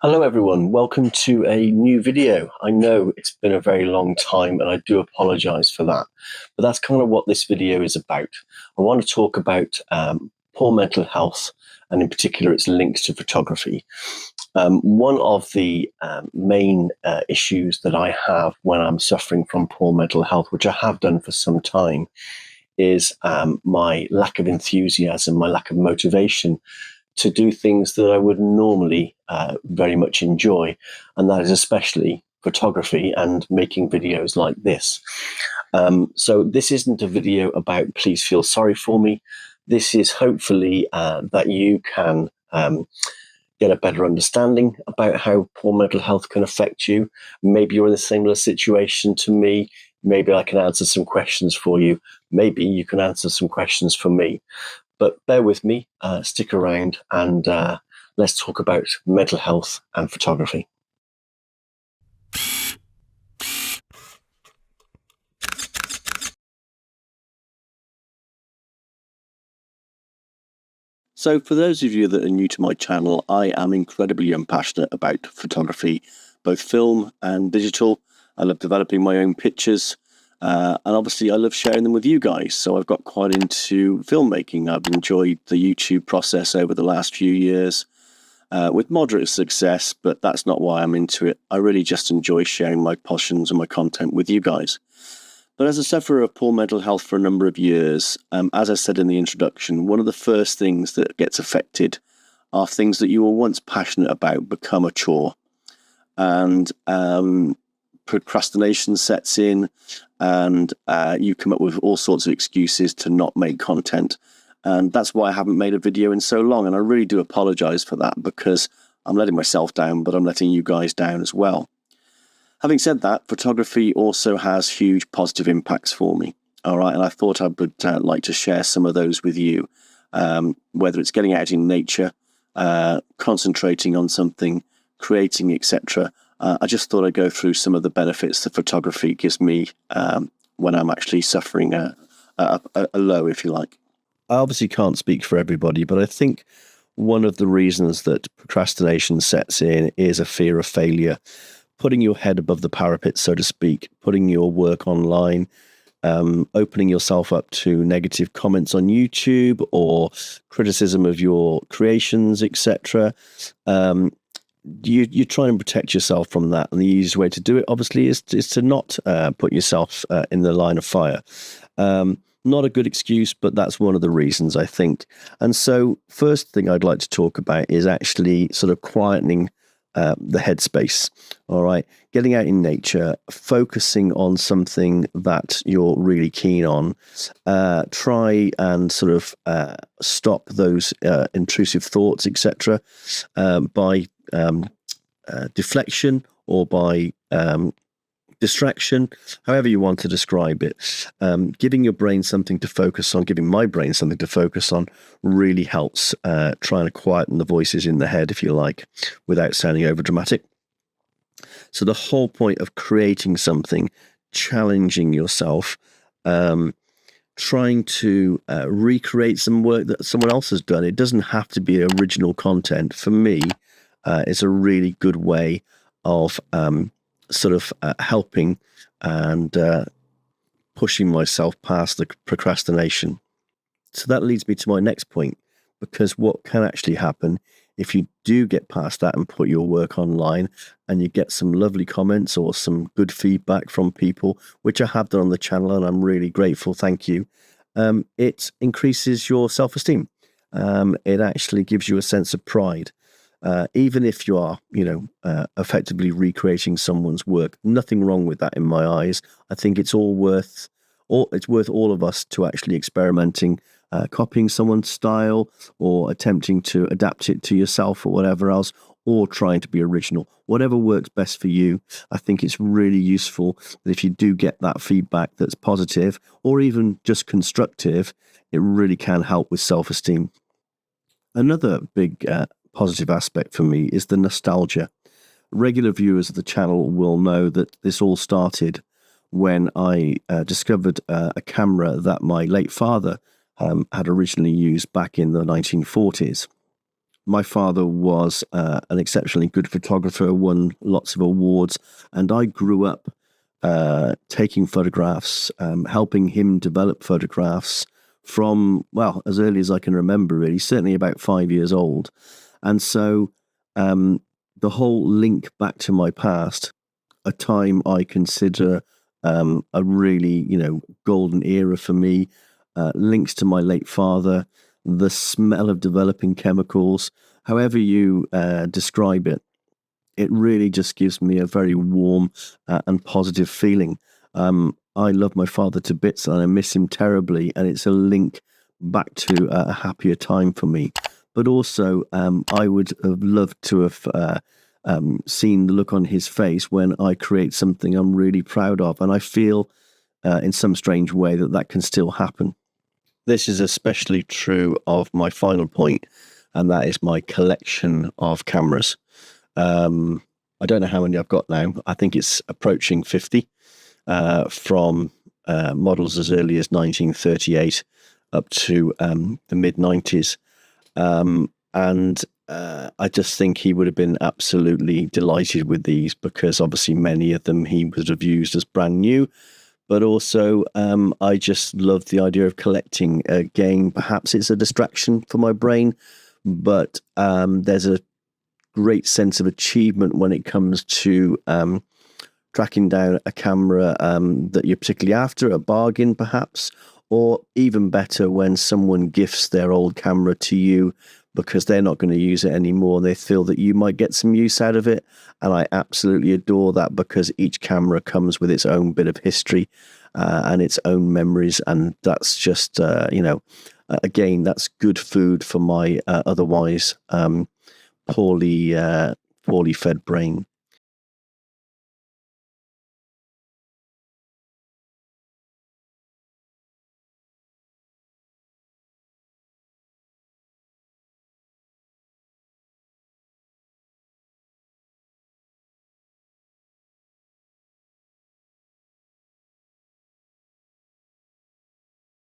Hello everyone, welcome to a new video. I know it's been a very long time and I do apologise for that, but that's kind of what this video is about. I want to talk about poor mental health and in particular its links to photography. One of the main issues that I have when I'm suffering from poor mental health, which I have done for some time, is my lack of enthusiasm, my lack of motivation to do things that I would normally very much enjoy, and that is especially photography and making videos like this. So this isn't a video about please feel sorry for me. This is hopefully that you can get a better understanding about how poor mental health can affect you. Maybe you're in a similar situation to me. Maybe I can answer some questions for you. Maybe you can answer some questions for me. But bear with me, stick around, and let's talk about mental health and photography. So for those of you that are new to my channel, I am incredibly passionate about photography, both film and digital. I love developing my own pictures. And obviously I love sharing them with you guys. So I've got quite into filmmaking. I've enjoyed the YouTube process over the last few years with moderate success, but that's not why I'm into it. I really just enjoy sharing my passions and my content with you guys. But as a sufferer of poor mental health for a number of years, as I said in the introduction, one of the first things that gets affected are things that you were once passionate about become a chore. And procrastination sets in, and you come up with all sorts of excuses to not make content. And that's why I haven't made a video in so long. And I really do apologise for that, because I'm letting myself down, but I'm letting you guys down as well. Having said that, photography also has huge positive impacts for me. All right. And I thought I would like to share some of those with you, whether it's getting out in nature, concentrating on something, creating, etc. I just thought I'd go through some of the benefits that photography gives me when I'm actually suffering a low, if you like. I obviously can't speak for everybody, but I think one of the reasons that procrastination sets in is a fear of failure, putting your head above the parapet, so to speak, putting your work online, opening yourself up to negative comments on YouTube or criticism of your creations, etc. You try and protect yourself from that, and the easiest way to do it, obviously, is to not put yourself in the line of fire. Not a good excuse, but that's one of the reasons, I think. And so, first thing I'd like to talk about is actually sort of quietening the headspace. All right, getting out in nature, focusing on something that you're really keen on. Try and sort of stop those intrusive thoughts, etc., by deflection or by distraction, however you want to describe it. Giving your brain something to focus on, giving my brain something to focus on really helps trying to quieten the voices in the head, if you like, without sounding overdramatic. So the whole point of creating something, challenging yourself, trying to recreate some work that someone else has done. It doesn't have to be original content. For me, it's a really good way of sort of helping and pushing myself past the procrastination. So that leads me to my next point, because what can actually happen if you do get past that and put your work online and you get some lovely comments or some good feedback from people, which I have done on the channel and I'm really grateful, thank you, it increases your self-esteem. It actually gives you a sense of pride. Even if you are, effectively recreating someone's work, nothing wrong with that in my eyes. I think it's worth all of us to actually experimenting, copying someone's style or attempting to adapt it to yourself or whatever else, or trying to be original. Whatever works best for you. I think it's really useful that if you do get that feedback that's positive or even just constructive, it really can help with self-esteem. Another big positive aspect for me is the nostalgia. Regular viewers of the channel will know that this all started when I discovered a camera that my late father had originally used back in the 1940s. my father was an exceptionally good photographer, won lots of awards, and I grew up taking photographs, helping him develop photographs from, well, as early as I can remember, really, certainly about 5 years old. And so the whole link back to my past, a time I consider a really, golden era for me, links to my late father, the smell of developing chemicals, however you describe it, it really just gives me a very warm and positive feeling. I love my father to bits and I miss him terribly, and it's a link back to a happier time for me. But also, I would have loved to have seen the look on his face when I create something I'm really proud of. And I feel in some strange way that can still happen. This is especially true of my final point, and that is my collection of cameras. I don't know how many I've got now. I think it's approaching 50, from models as early as 1938 up to the mid-90s. And I just think he would have been absolutely delighted with these, because obviously many of them he would have used as brand new. But also, I just love the idea of collecting. Again, perhaps it's a distraction for my brain, but there's a great sense of achievement when it comes to tracking down a camera that you're particularly after, a bargain perhaps, or even better, when someone gifts their old camera to you because they're not going to use it anymore. They feel that you might get some use out of it. And I absolutely adore that, because each camera comes with its own bit of history and its own memories. And that's just, again, that's good food for my otherwise poorly fed brain.